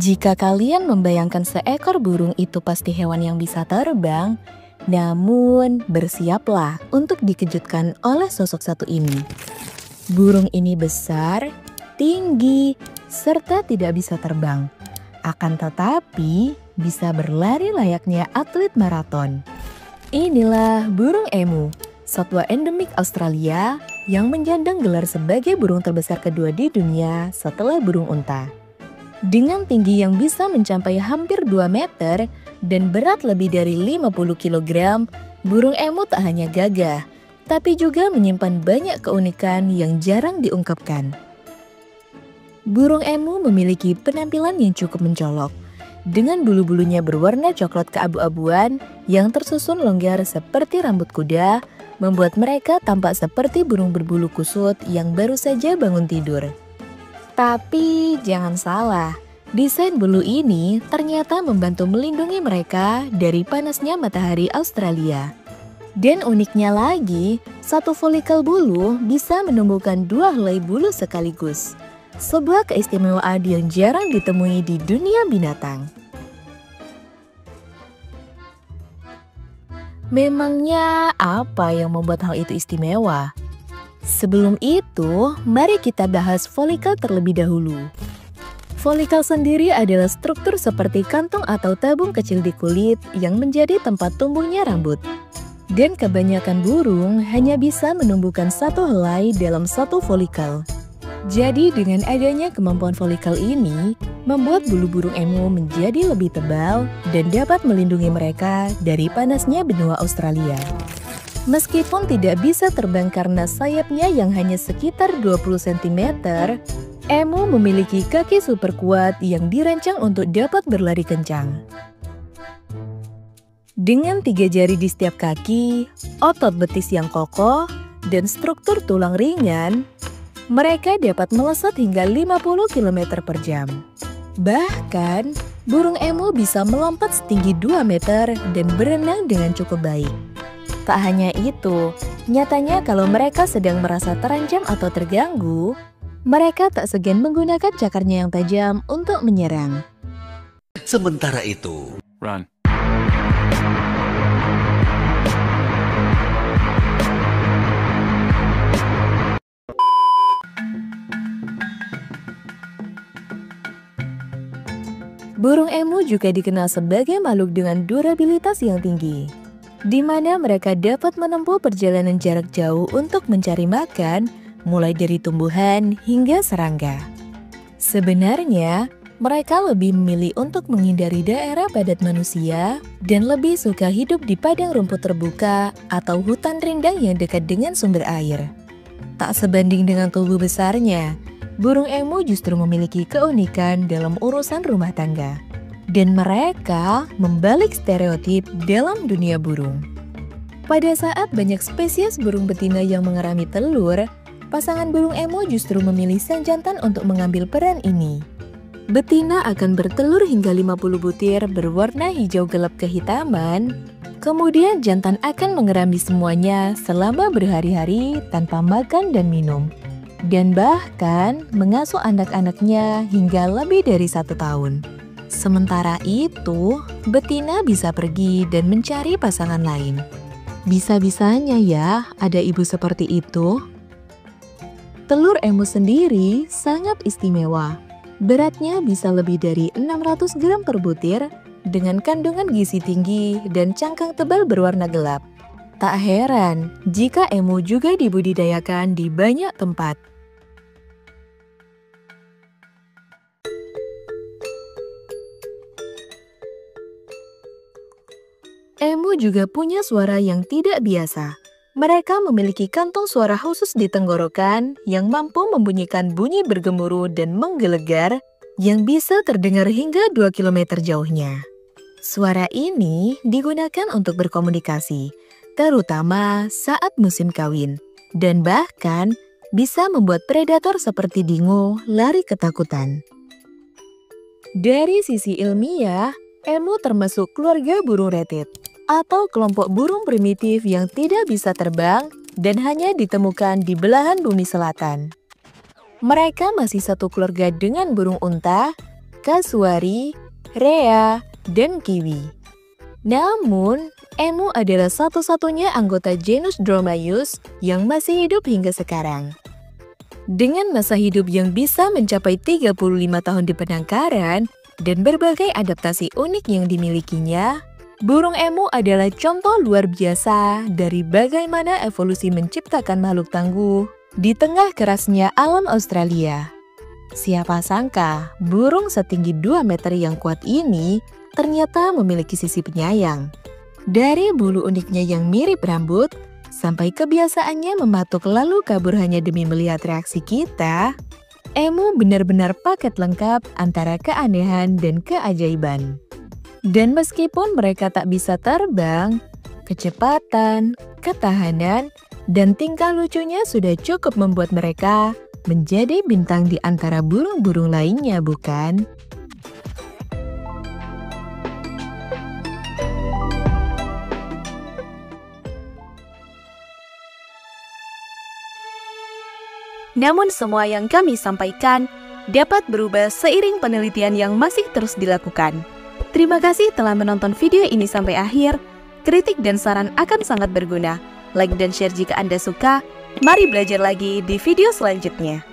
Jika kalian membayangkan seekor burung itu pasti hewan yang bisa terbang, namun bersiaplah untuk dikejutkan oleh sosok satu ini. Burung ini besar, tinggi, serta tidak bisa terbang. Akan tetapi bisa berlari layaknya atlet maraton. Inilah burung emu, satwa endemik Australia yang menyandang gelar sebagai burung terbesar kedua di dunia setelah burung unta. Dengan tinggi yang bisa mencapai hampir 2 meter dan berat lebih dari 50 kg, burung emu tak hanya gagah, tapi juga menyimpan banyak keunikan yang jarang diungkapkan. Burung emu memiliki penampilan yang cukup mencolok, dengan bulu-bulunya berwarna coklat keabu-abuan yang tersusun longgar seperti rambut kuda, membuat mereka tampak seperti burung berbulu kusut yang baru saja bangun tidur. Tapi jangan salah, desain bulu ini ternyata membantu melindungi mereka dari panasnya matahari Australia. Dan uniknya lagi, satu folikel bulu bisa menumbuhkan 2 helai bulu sekaligus. Sebuah keistimewaan yang jarang ditemui di dunia binatang. Memangnya apa yang membuat hal itu istimewa? Sebelum itu, mari kita bahas folikel terlebih dahulu. Folikel sendiri adalah struktur seperti kantong atau tabung kecil di kulit yang menjadi tempat tumbuhnya rambut. Dan kebanyakan burung hanya bisa menumbuhkan satu helai dalam satu folikel. Jadi dengan adanya kemampuan folikel ini, membuat bulu burung emu menjadi lebih tebal dan dapat melindungi mereka dari panasnya benua Australia. Meskipun tidak bisa terbang karena sayapnya yang hanya sekitar 20 cm, emu memiliki kaki super kuat yang dirancang untuk dapat berlari kencang. Dengan 3 jari di setiap kaki, otot betis yang kokoh, dan struktur tulang ringan, mereka dapat melesat hingga 50 km per jam. Bahkan, burung emu bisa melompat setinggi 2 meter dan berenang dengan cukup baik. Tak hanya itu, nyatanya kalau mereka sedang merasa terancam atau terganggu, mereka tak segan menggunakan cakarnya yang tajam untuk menyerang. Sementara itu, Run. Burung emu juga dikenal sebagai makhluk dengan durabilitas yang tinggi, di mana mereka dapat menempuh perjalanan jarak jauh untuk mencari makan, mulai dari tumbuhan hingga serangga. Sebenarnya, mereka lebih memilih untuk menghindari daerah padat manusia dan lebih suka hidup di padang rumput terbuka atau hutan rindang yang dekat dengan sumber air. Tak sebanding dengan tubuh besarnya, burung emu justru memiliki keunikan dalam urusan rumah tangga. Dan mereka membalik stereotip dalam dunia burung. Pada saat banyak spesies burung betina yang mengerami telur, pasangan burung emu justru memilih sang jantan untuk mengambil peran ini. Betina akan bertelur hingga 50 butir berwarna hijau gelap kehitaman, kemudian jantan akan mengerami semuanya selama berhari-hari tanpa makan dan minum. Dan bahkan mengasuh anak-anaknya hingga lebih dari 1 tahun. Sementara itu, betina bisa pergi dan mencari pasangan lain. Bisa-bisanya ya ada ibu seperti itu. Telur emu sendiri sangat istimewa. Beratnya bisa lebih dari 600 gram per butir dengan kandungan gizi tinggi dan cangkang tebal berwarna gelap. Tak heran jika emu juga dibudidayakan di banyak tempat. Emu juga punya suara yang tidak biasa. Mereka memiliki kantong suara khusus di tenggorokan yang mampu membunyikan bunyi bergemuruh dan menggelegar yang bisa terdengar hingga 2 km jauhnya. Suara ini digunakan untuk berkomunikasi, terutama saat musim kawin, dan bahkan bisa membuat predator seperti dingo lari ketakutan. Dari sisi ilmiah, emu termasuk keluarga burung retit, atau kelompok burung primitif yang tidak bisa terbang dan hanya ditemukan di belahan bumi selatan. Mereka masih satu keluarga dengan burung unta, kasuari, rea, dan kiwi. Namun, emu adalah satu-satunya anggota genus Dromaeus yang masih hidup hingga sekarang. Dengan masa hidup yang bisa mencapai 35 tahun di penangkaran dan berbagai adaptasi unik yang dimilikinya, burung emu adalah contoh luar biasa dari bagaimana evolusi menciptakan makhluk tangguh di tengah kerasnya alam Australia. Siapa sangka burung setinggi 2 meter yang kuat ini ternyata memiliki sisi penyayang. Dari bulu uniknya yang mirip rambut, sampai kebiasaannya mematuk lalu kabur hanya demi melihat reaksi kita, emu benar-benar paket lengkap antara keanehan dan keajaiban. Dan meskipun mereka tak bisa terbang, kecepatan, ketahanan, dan tingkah lucunya sudah cukup membuat mereka menjadi bintang di antara burung-burung lainnya, bukan? Namun semua yang kami sampaikan dapat berubah seiring penelitian yang masih terus dilakukan. Terima kasih telah menonton video ini sampai akhir. Kritik dan saran akan sangat berguna. Like dan share jika Anda suka. Mari belajar lagi di video selanjutnya.